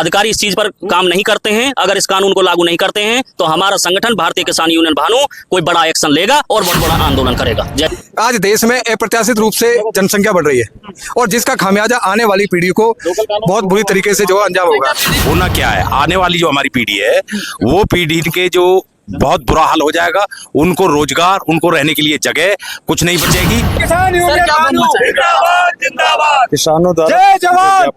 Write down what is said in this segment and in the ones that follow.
अधिकारी इस चीज पर काम नहीं करते हैं, अगर इस कानून को लागू नहीं करते हैं तो हमारा संगठन भारतीय किसान यूनियन भानु कोई बड़ा एक्शन लेगा और बहुत बड़ा आंदोलन करेगा। आज देश में अप्रत्याशित रूप से जनसंख्या बढ़ रही है और जिसका खामियाजा आने वाली पीढ़ी को बहुत बुरी तरीके से जो अंजाम होगा। होना क्या है, आने वाली जो हमारी पीढ़ी है वो पीढ़ी के जो बहुत बुरा हाल हो जाएगा, उनको रोजगार, उनको रहने के लिए जगह कुछ नहीं बचेगी। किसान यूनियन किसानों द्वारा जय जवान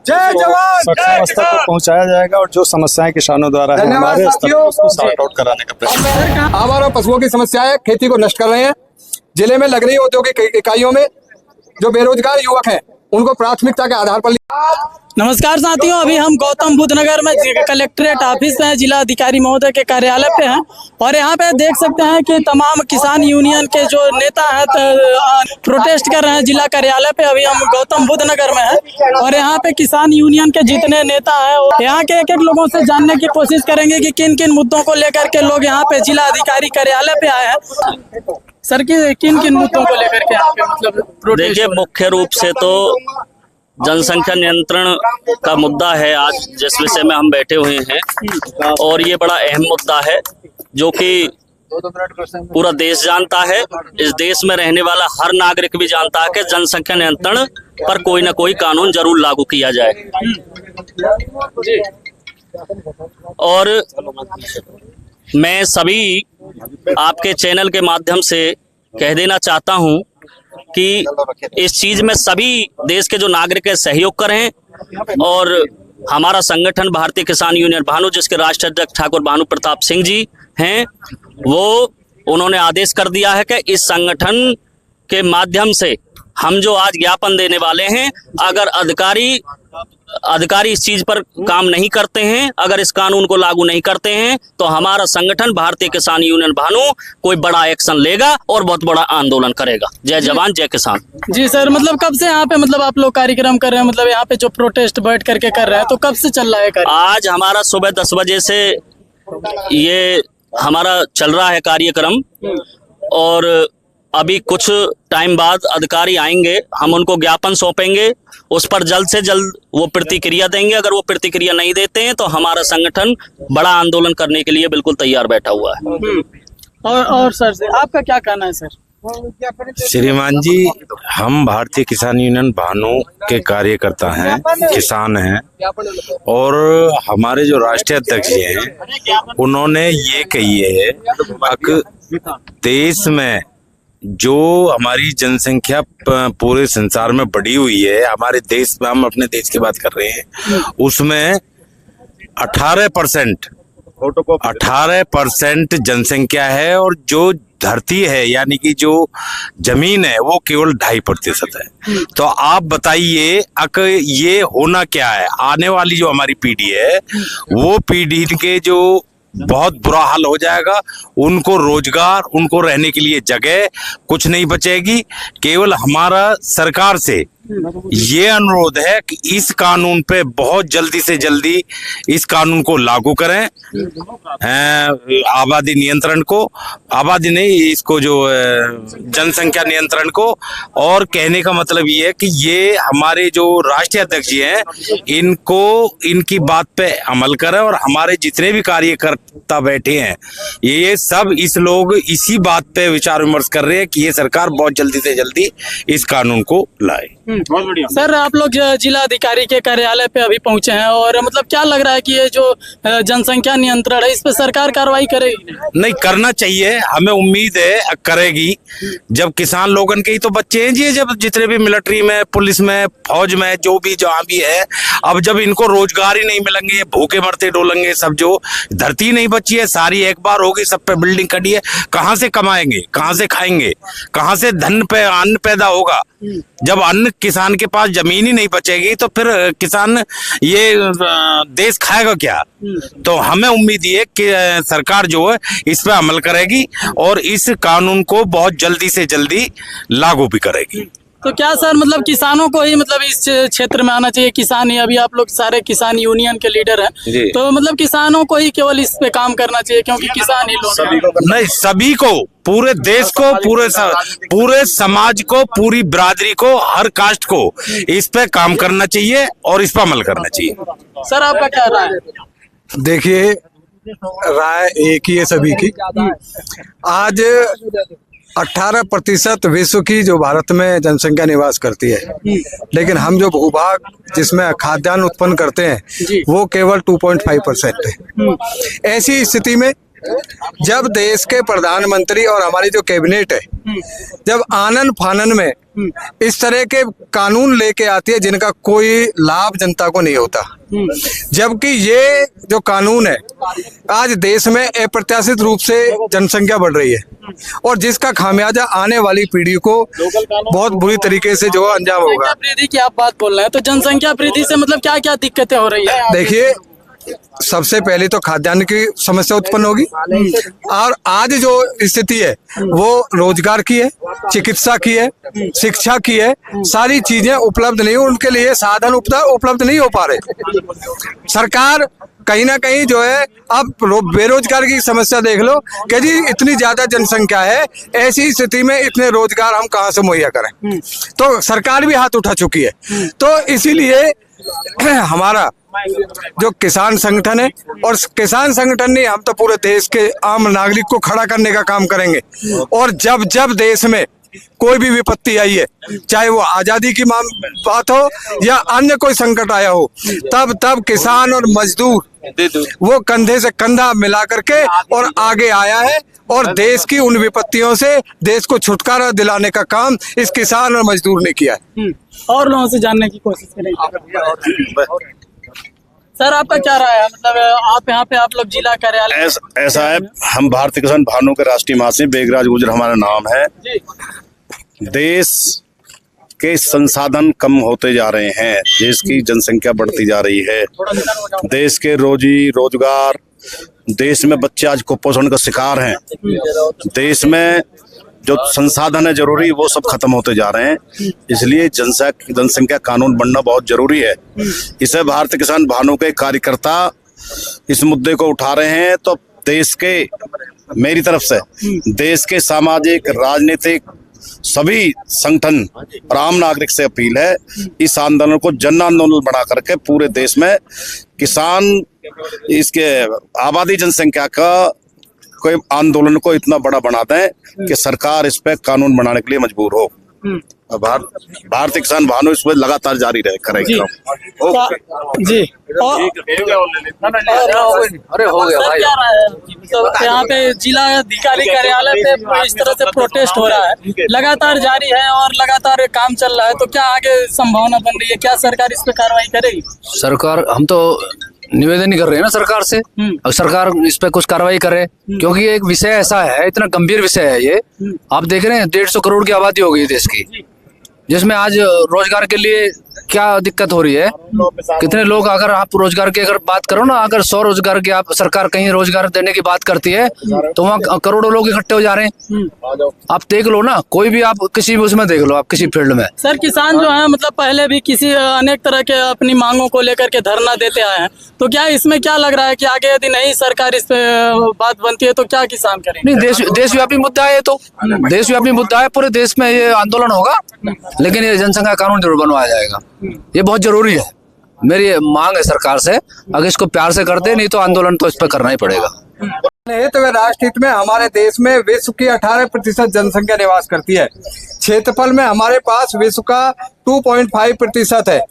जय जवान सक्षम स्तर तक पहुंचाया जाएगा और जो समस्याएं किसानों द्वारा है हमारे स्तर पर उसको सॉर्ट आउट कराने का प्रयास। आवारा और पशुओं की समस्याएं खेती को नष्ट कर रहे हैं। जिले में लग रही औद्योगिक इकाइयों में जो बेरोजगार युवक हैं उनको प्राथमिकता के आधार पर। नमस्कार साथियों, अभी हम गौतम बुद्ध नगर में कलेक्ट्रेट ऑफिस में जिला अधिकारी महोदय के कार्यालय पे हैं और यहाँ पे देख सकते हैं कि तमाम किसान यूनियन के जो नेता हैं प्रोटेस्ट कर रहे हैं जिला कार्यालय पे। अभी हम गौतम बुद्ध नगर में हैं और यहाँ पे किसान यूनियन के जितने नेता हैं यहाँ के एक एक लोगों से जानने की कोशिश करेंगे कि किन किन मुद्दों को लेकर के लोग यहाँ पे जिला अधिकारी कार्यालय पे आए हैं। सर किन किन मुद्दों को लेकर के यहाँ पे मतलब देखिए, मुख्य रूप से तो जनसंख्या नियंत्रण का मुद्दा है आज जिस विषय में हम बैठे हुए हैं और ये बड़ा अहम मुद्दा है जो कि पूरा देश जानता है। इस देश में रहने वाला हर नागरिक भी जानता है कि जनसंख्या नियंत्रण पर कोई ना कोई कानून जरूर लागू किया जाए। और मैं सभी आपके चैनल के माध्यम से कह देना चाहता हूं कि इस चीज में सभी देश के जो नागरिक है सहयोग करें और हमारा संगठन भारतीय किसान यूनियन भानु, जिसके राष्ट्रीय अध्यक्ष ठाकुर भानु प्रताप सिंह जी हैं, वो उन्होंने आदेश कर दिया है कि इस संगठन के माध्यम से हम जो आज ज्ञापन देने वाले हैं, अगर अधिकारी इस चीज पर काम नहीं करते हैं, अगर इस कानून को लागू नहीं करते हैं तो हमारा संगठन भारतीय किसान यूनियन भानु कोई बड़ा एक्शन लेगा और बहुत बड़ा आंदोलन करेगा। जय जवान जय किसान। जी सर, मतलब कब से यहाँ पे मतलब आप लोग कार्यक्रम कर रहे हैं, मतलब यहाँ पे जो प्रोटेस्ट बैठ करके कर रहे हैं तो कब से चल रहा है कार्यक्रम? आज हमारा सुबह 10 बजे से ये हमारा चल रहा है कार्यक्रम और अभी कुछ टाइम बाद अधिकारी आएंगे, हम उनको ज्ञापन सौंपेंगे, उस पर जल्द से जल्द वो प्रतिक्रिया देंगे। अगर वो प्रतिक्रिया नहीं देते हैं तो हमारा संगठन बड़ा आंदोलन करने के लिए बिल्कुल तैयार बैठा हुआ है। और सर आपका क्या कहना है सर? श्रीमान जी, हम भारतीय किसान यूनियन भानु के कार्यकर्ता हैं, किसान हैं और हमारे जो राष्ट्रीय अध्यक्ष जी हैं उन्होंने ये कही है कि देश में जो हमारी जनसंख्या पूरे संसार में बढ़ी हुई है, हमारे देश में, हम अपने देश की बात कर रहे हैं, उसमें 18% जनसंख्या है और जो धरती है यानी कि जो जमीन है वो केवल 2.5% है। तो आप बताइए ये होना क्या है, आने वाली जो हमारी पीढ़ी है वो पीढ़ी के जो बहुत बुरा हाल हो जाएगा, उनको रोजगार, उनको रहने के लिए जगह कुछ नहीं बचेगी। केवल हमारा सरकार से ये अनुरोध है कि इस कानून पे बहुत जल्दी से जल्दी इस कानून को लागू करें, आबादी नियंत्रण को, आबादी नहीं, इसको जो जनसंख्या नियंत्रण को। और कहने का मतलब ये है कि ये हमारे जो राष्ट्रीय अध्यक्ष जी हैं इनको इनकी बात पे अमल करें और हमारे जितने भी कार्यकर्ता बैठे हैं ये सब इस लोग इसी बात पे विचार विमर्श कर रहे हैं कि ये सरकार बहुत जल्दी से जल्दी इस कानून को लाए। बहुत बढ़िया सर, आप लोग जिला अधिकारी के कार्यालय पे अभी पहुंचे हैं और मतलब क्या लग रहा है कि ये जो जनसंख्या नियंत्रण है इस पे सरकार कार्रवाई करेगी? नहीं, करना चाहिए, हमें उम्मीद है करेगी। जब किसान लोगन के ही तो बच्चे हैं जी, जब जितने भी मिलिट्री में, पुलिस में, फौज में, जो भी जहाँ भी है, अब जब इनको रोजगार ही नहीं मिलेंगे, भूखे मरते डोलेंगे सब, जो धरती नहीं बची है सारी एक बार होगी, सब पे बिल्डिंग खड़ी है, कहाँ से कमाएंगे, कहाँ से खाएंगे, कहाँ से धन पे अन्न पैदा होगा? जब अन्न किसान के पास जमीन ही नहीं बचेगी तो फिर किसान ये देश खाएगा क्या? तो हमें उम्मीद ये कि सरकार जो है इस पे अमल करेगी और इस कानून को बहुत जल्दी से जल्दी लागू भी करेगी। तो क्या सर मतलब किसानों को ही मतलब इस क्षेत्र में आना चाहिए? किसान ही, अभी आप लोग सारे किसान यूनियन के लीडर हैं, तो मतलब किसानों को ही केवल इस पे काम करना चाहिए क्योंकि किसान ही लोग नहीं, सभी को, पूरे देश को, पूरे समाज को, पूरी बिरादरी को, हर कास्ट को इस पे काम करना चाहिए और इस पे अमल करना चाहिए। सर आपका क्या राय है? देखिए, राय एक ही है सभी की। आज 18% विश्व की जो भारत में जनसंख्या निवास करती है, लेकिन हम जो भूभाग जिसमें खाद्यान्न उत्पन्न करते हैं वो केवल 2.5% है। ऐसी स्थिति में जब देश के प्रधानमंत्री और हमारी जो कैबिनेट है जब आनन फानन में इस तरह के कानून लेके आती है जिनका कोई लाभ जनता को नहीं होता, जबकि ये जो कानून है आज देश में अप्रत्याशित रूप से जनसंख्या बढ़ रही है और जिसका खामियाजा आने वाली पीढ़ी को बहुत बुरी तरीके से जो अंजाम होगा। वृद्धि की आप बात बोल रहे हैं, तो जनसंख्या वृद्धि से मतलब क्या क्या दिक्कतें हो रही है? देखिए, सबसे पहले तो खाद्यान्न की समस्या उत्पन्न होगी और आज जो स्थिति है वो रोजगार की है, चिकित्सा की है, शिक्षा की है, सारी चीजें उपलब्ध नहीं, उनके लिए साधन उपलब्ध नहीं हो पा रहे। सरकार कहीं ना कहीं जो है अब बेरोजगार की समस्या देख लो कि जी इतनी ज्यादा जनसंख्या है, ऐसी स्थिति में इतने रोजगार हम कहाँ से मुहैया करें, तो सरकार भी हाथ उठा चुकी है। तो इसीलिए हमारा जो किसान संगठन है और किसान संगठन नहीं, हम तो पूरे देश के आम नागरिक को खड़ा करने का काम करेंगे और जब जब देश में कोई भी विपत्ति आई है, चाहे वो आजादी की बात हो या अन्य कोई संकट आया हो, तब तब किसान और मजदूर वो कंधे से कंधा मिला करके और आगे आया है और देश की उन विपत्तियों से देश को छुटकारा दिलाने का काम इस किसान और मजदूर ने किया है। और लोगों से जानने की कोशिश करेंगे। सर आपका क्या राय है, मतलब आप यहाँ पे आप लोग जिला कार्यालय? ऐसा है, हम भारतीय किसान भानु के राष्ट्रीय महासचिव बेगराज गुर्जर हमारा नाम है। देश के संसाधन कम होते जा रहे हैं, देश की जनसंख्या बढ़ती जा रही है, देश के रोजी रोजगार, देश में बच्चे आज कुपोषण का शिकार हैं, देश में जो संसाधन है जरूरी वो सब खत्म होते जा रहे हैं। इसलिए जनसंख्या कानून बनना बहुत जरूरी है। इसे भारतीय किसान भानु के कार्यकर्ता इस मुद्दे को उठा रहे हैं, तो देश के, मेरी तरफ से देश के सामाजिक, राजनीतिक सभी संगठन और आम नागरिक से अपील है, इस आंदोलन को जन आंदोलन बना करके पूरे देश में किसान, इसके आबादी जनसंख्या का कोई आंदोलन को इतना बड़ा बना दें कि सरकार इस पे कानून बनाने के लिए मजबूर हो। भारतीय किसान भानु इस पर लगातार जारी करेगी। जी अरे हो गया भाई। तो यहाँ पे जिला अधिकारी कार्यालय पे इस तरह से प्रोटेस्ट हो रहा है, लगातार जारी है और लगातार काम चल रहा है, तो क्या आगे संभावना बन रही है, क्या सरकार इस पे कार्रवाई करेगी? सरकार, हम तो निवेदन ही कर रहे हैं ना सरकार से, अब सरकार इस पे कुछ कार्रवाई करे, क्योंकि एक विषय ऐसा है, इतना गंभीर विषय है ये। आप देख रहे हैं 150 करोड़ की आबादी हो गई देश की, जिसमें आज रोजगार के लिए क्या दिक्कत हो रही है। कितने लोग, अगर आप रोजगार की अगर बात करो ना, अगर 100 रोजगार की आप सरकार कहीं रोजगार देने की बात करती है तो वहाँ करोड़ों लोग इकट्ठे हो जा रहे हैं। आप देख लो ना, कोई भी आप किसी भी उसमें देख लो, आप किसी फील्ड में। सर किसान जो है मतलब पहले भी किसी अनेक तरह के अपनी मांगों को लेकर के धरना देते आए हैं, तो क्या इसमें क्या लग रहा है कि आगे यदि नहीं सरकार इस पे बात बनती है तो क्या किसान करेंगे? नहीं, देशव्यापी मुद्दा है, तो देशव्यापी मुद्दा है, पूरे देश में ये आंदोलन होगा, लेकिन ये जनसंख्या कानून जरूर बनवाया जाएगा, ये बहुत जरूरी है। मेरी मांग है सरकार से, अगर इसको प्यार से कर दे, नहीं तो आंदोलन तो इस पर करना ही पड़ेगा। हित व राष्ट्र हित में हमारे देश में विश्व की 18% जनसंख्या निवास करती है। क्षेत्रफल में हमारे पास विश्व का 2.5% है।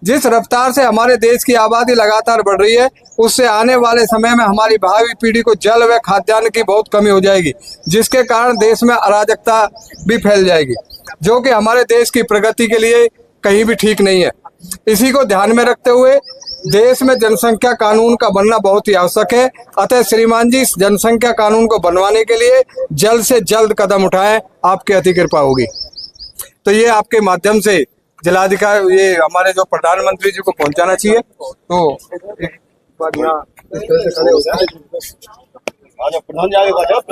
जिस रफ्तार से हमारे देश की आबादी लगातार बढ़ रही है, उससे आने वाले समय में हमारी भावी पीढ़ी को जल व खाद्यान्न की बहुत कमी हो जाएगी, जिसके कारण देश में अराजकता भी फैल जाएगी, जो कि हमारे देश की प्रगति के लिए कहीं भी ठीक नहीं है। इसी को ध्यान में रखते हुए देश में जनसंख्या कानून का बनना बहुत ही आवश्यक है। अतः श्रीमान जी, जनसंख्या कानून को बनवाने के लिए जल्द से जल्द कदम उठाएं, आपकी अति कृपा होगी। तो ये आपके माध्यम से जिलाधिकारी, ये हमारे जो प्रधानमंत्री जी को पहुंचाना चाहिए। तो एक बार यहाँ इस तरह से खड़े हो जाए।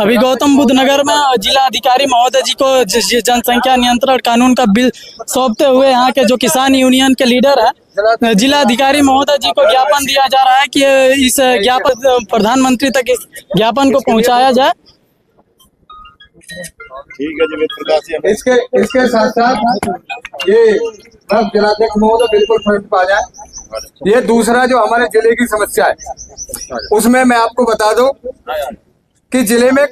अभी गौतम बुद्ध नगर में जिला अधिकारी महोदय जी को जनसंख्या नियंत्रण कानून का बिल सौंपते हुए यहाँ के जो किसान यूनियन के लीडर है, जिला अधिकारी महोदय जी को ज्ञापन दिया जा रहा है कि इस ज्ञापन प्रधानमंत्री तक इस ज्ञापन को पहुँचाया जाए। ठीक है जी मित्रता से इसके साथ साथ ये सब जिलाध्यक्ष महोदय बिल्कुल फ्रंट पर आ जाए। ये दूसरा जो हमारे जिले की समस्या है उसमें मैं आपको बता दूं कि जिले में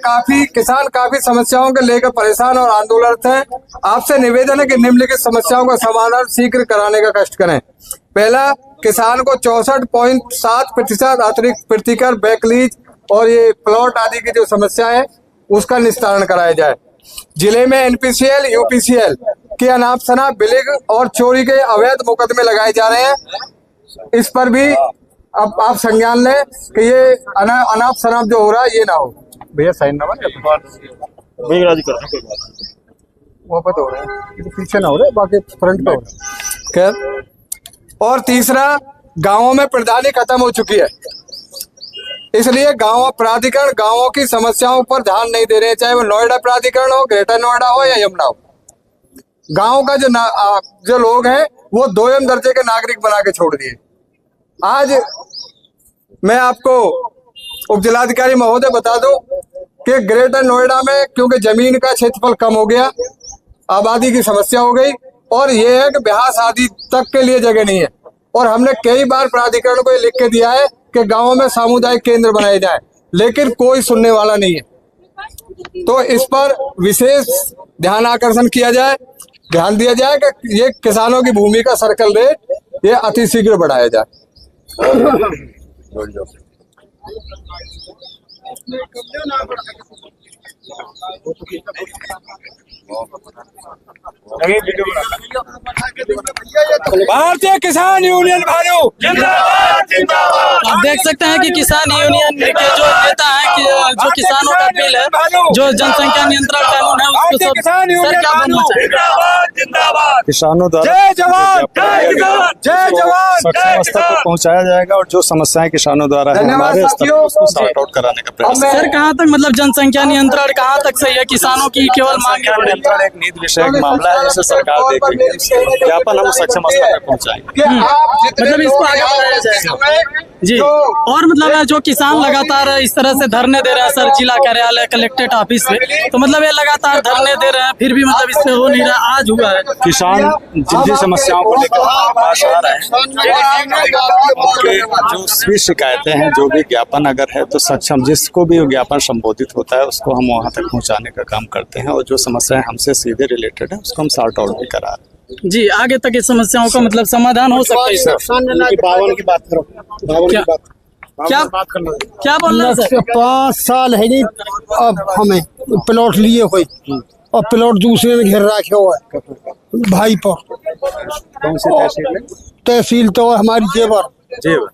किसान काफी समस्याओं को लेकर परेशान और आंदोलनरत हैं। आपसे निवेदन है कि निम्नलिखित समस्याओं का समाधान शीघ्र कराने का कष्ट करें। पहला, किसान को 64.7% अतिरिक्त प्रतिकर बैकलीज और ये प्लॉट आदि की जो समस्या है उसका निस्तारण कराया जाए। जिले में एनपीसीएल, यूपीसीएल के अनाप शनाप बिलिंग और चोरी के अवैध मुकदमे लगाए जा रहे हैं। इस पर भी अब आप संज्ञान लें कि ये अनाप शनाप जो हो रहा है ये ना हो। भैया साइन ना वो पता हो रहा है, पीछे ना हो रहा है, बाकी फ्रंट पे हो रहा है। खैर, और तीसरा, गांवों में प्रधानी खत्म हो चुकी है, इसलिए गांव प्राधिकरण गांवों की समस्याओं पर ध्यान नहीं दे रहे हैं, चाहे वो नोएडा प्राधिकरण हो, ग्रेटर नोएडा हो या यमुना हो। गांव का जो लोग हैं वो 2म दर्जे के नागरिक बना के छोड़ दिए। आज मैं आपको उप जिलाधिकारी महोदय बता दूं कि ग्रेटर नोएडा में क्योंकि जमीन का क्षेत्रफल कम हो गया, आबादी की समस्या हो गई, और ये है कि ब्याह शादी तक के लिए जगह नहीं है। और हमने कई बार प्राधिकरण को ये लिख के दिया है कि गांवों में सामुदायिक केंद्र बनाए जाए, लेकिन कोई सुनने वाला नहीं है। तो इस पर विशेष ध्यान आकर्षण किया जाए, ध्यान दिया जाए कि ये किसानों की भूमि का सर्कल रेट ये अति शीघ्र बढ़ाया जाए। भारतीय किसान यूनियन भाइयों जिंदाबाद जिंदाबाद। आप देख सकते हैं कि किसान यूनियन के जो नेता हैं कि जो किसानों का बिल है, जो जनसंख्या नियंत्रण कानून है, उसको सर क्या बनना चाहिए? जिंदाबाद। किसानों द्वारा जय जवान जय किसान जय जवान सक्षम स्तर तक पहुंचाया जाएगा और जो समस्याएं किसानों द्वारा है हमारे स्तर पर उसको सॉर्ट आउट कराने का प्रयास। सर कहाँ तक मतलब जनसंख्या नियंत्रण कहाँ तक सही है? किसानों की केवल मांगे नियंत्रण एक नीति विषयक मामला है, जैसे सरकार देखेगी, ज्ञापन हम सक्षम स्तर तक पहुंचाएंगे। मतलब इसको आगे बढ़ाया जाएगा जी। और मतलब जो किसान लगातार इस तरह से धरने दे रहे हैं सर, जिला कार्यालय कलेक्ट्रेट ऑफिस में, तो मतलब ये लगातार धरने दे रहे हैं, फिर भी मतलब इससे हो नहीं रहा। आज हुआ है, किसान जिन जिन समस्याओं को लेकर हमारे पास आ रहे हैं, उनके जो भी शिकायतें हैं, जो भी ज्ञापन अगर है तो सक्षम जिसको भी ज्ञापन संबोधित होता है उसको हम वहां तक पहुंचाने का काम करते हैं, और जो समस्याएं हमसे सीधे रिलेटेड है उसको हम सॉर्ट आउट भी करा रहे हैं जी। आगे तक इस समस्याओं का मतलब समाधान हो सकता है सर। 52 की बात करो, 52 की बात क्या बोलना है सर? 5 साल है जी अब हमें प्लॉट लिए हुए और प्लॉट दूसरे ने घेर रखे हुआ है भाई पर। कौन सी तहसील है? तहसील तो हमारी जेवर,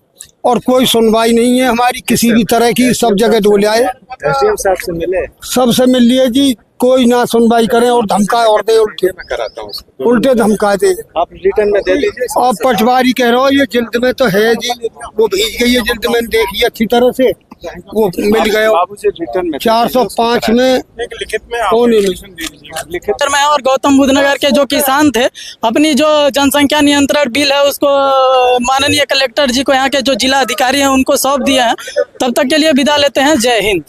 और कोई सुनवाई नहीं है हमारी किसी भी तरह की। सब जगह डोले आए, एसडीएम साहब से मिले, सबसे मिल लिए जी, कोई ना सुनवाई करे और धमकाए और दे, उल्टे मैं कराता हूँ, उल्टे धमकाए दे। आप रिटर्न में दे दीजिए। आप पटवारी कह रहे हो, ये जिल्द में तो है जी, वो भेज गई है जिल्द में, देखिए अच्छी तरह से, वो मिल गए रिटर्न में 405 में लिखित में सर मैं और गौतम बुद्ध नगर के जो किसान थे, अपनी जो जनसंख्या नियंत्रण बिल है उसको माननीय कलेक्टर जी को, यहाँ के जो जिला अधिकारी हैं उनको सौंप दिया है। तब तक के लिए विदा लेते हैं। जय हिंद।